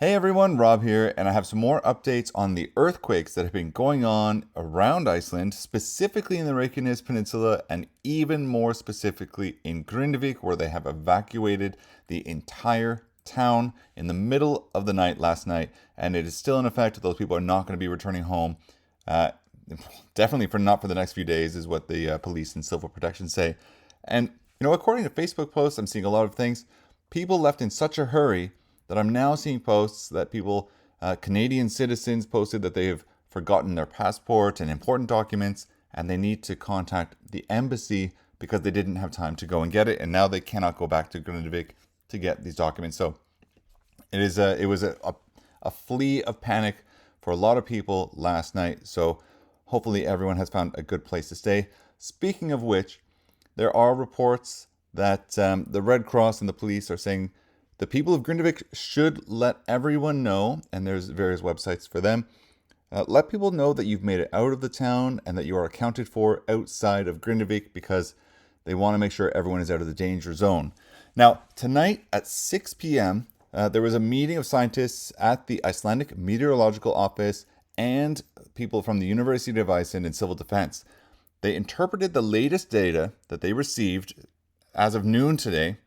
Hey everyone, Rob here, and I have some more updates on the earthquakes that have been going on around Iceland, specifically in the Reykjanes Peninsula, and even more specifically in Grindavik, where they have evacuated the entire town in the middle of the night last night, and it is still in effect. Those people are not going to be returning home. Uh, Definitely not for the next few days, is what the police and civil protection say. And according to Facebook posts, I'm seeing a lot of things. People left in such a hurry that I'm now seeing posts that Canadian citizens posted that they have forgotten their passport and important documents, and they need to contact the embassy because they didn't have time to go and get it, and now they cannot go back to Grindavik to get these documents. So it was a flea of panic for a lot of people last night. So hopefully everyone has found a good place to stay. Speaking of which, there are reports that the Red Cross and the police are saying the people of Grindavik should let everyone know, and there's various websites for them. Let people know that you've made it out of the town and that you are accounted for outside of Grindavik, because they want to make sure everyone is out of the danger zone. Now, tonight at 6 p.m., there was a meeting of scientists at the Icelandic Meteorological Office and people from the University of Iceland and Civil Defense. They interpreted the latest data that they received as of noon today,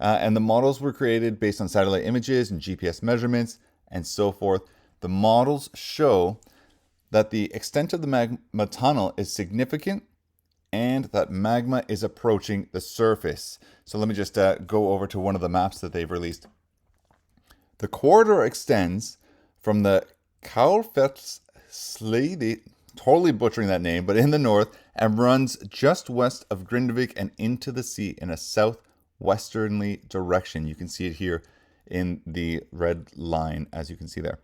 and the models were created based on satellite images and GPS measurements and so forth. The models show that the extent of the magma tunnel is significant and that magma is approaching the surface. So let me just go over to one of the maps that they've released. The corridor extends from the Kaulfellshlíð, totally butchering that name, but in the north, and runs just west of Grindavik and into the sea in a southwesterly direction. You can see it here in the red line, as you can see there.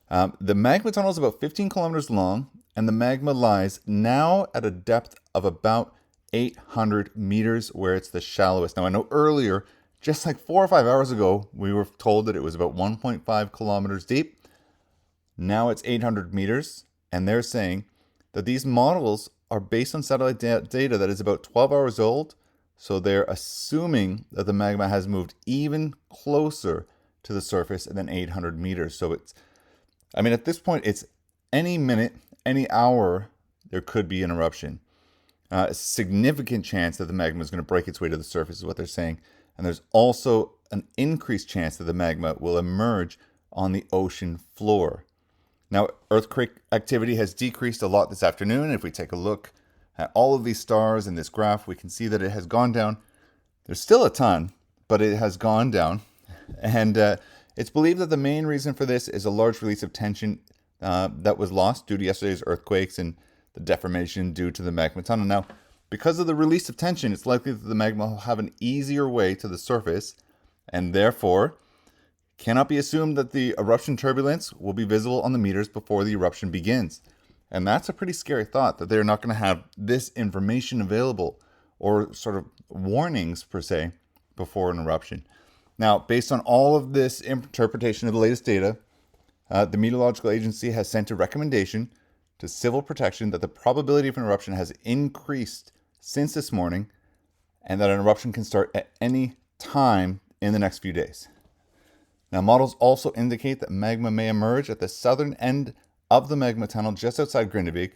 The magma tunnel is about 15 kilometers long, and the magma lies now at a depth of about 800 meters, where it's the shallowest. Now, I know earlier, just like 4 or 5 hours ago, we were told that it was about 1.5 kilometers deep. Now it's 800 meters, and they're saying that these models are based on satellite data that is about 12 hours old. So they're assuming that the magma has moved even closer to the surface than 800 meters. So at this point, it's any minute, any hour, there could be an eruption. A significant chance that the magma is going to break its way to the surface is what they're saying. And there's also an increased chance that the magma will emerge on the ocean floor. Now, earthquake activity has decreased a lot this afternoon. If we take a look at all of these stars in this graph, we can see that it has gone down. There's still a ton, but it has gone down. And it's believed that the main reason for this is a large release of tension that was lost due to yesterday's earthquakes and the deformation due to the magma tunnel. Now, because of the release of tension, it's likely that the magma will have an easier way to the surface, and therefore cannot be assumed that the eruption turbulence will be visible on the meters before the eruption begins. And that's a pretty scary thought, that they're not going to have this information available, or sort of warnings per se, before an eruption. Now, based on all of this interpretation of the latest data, the Meteorological Agency has sent a recommendation to civil protection that the probability of an eruption has increased since this morning, and that an eruption can start at any time in the next few days. Now, models also indicate that magma may emerge at the southern end of the magma tunnel just outside Grindavik.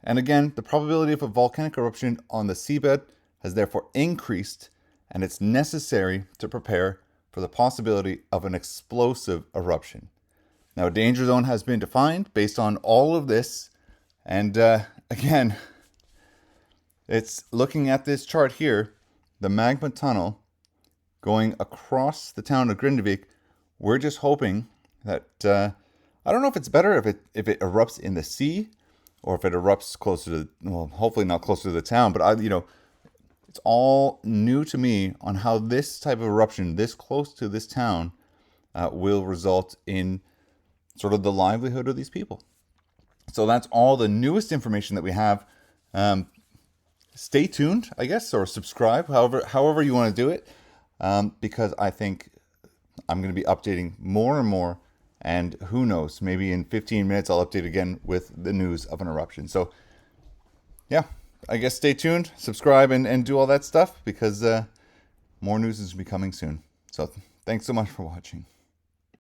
And again, the probability of a volcanic eruption on the seabed has therefore increased, and it's necessary to prepare for the possibility of an explosive eruption. Now, a danger zone has been defined based on all of this. And again, it's looking at this chart here, the magma tunnel going across the town of Grindavik. We're just hoping that, I don't know if it's better if it erupts in the sea, or if it erupts closer to, well, hopefully not closer to the town, but it's all new to me on how this type of eruption this close to this town will result in sort of the livelihood of these people. So that's all the newest information that we have. Stay tuned, I guess, or subscribe, however you want to do it, because I think I'm going to be updating more and more, and who knows, maybe in 15 minutes I'll update again with the news of an eruption. So yeah, I guess stay tuned, subscribe, and do all that stuff, because more news is coming soon. So thanks so much for watching.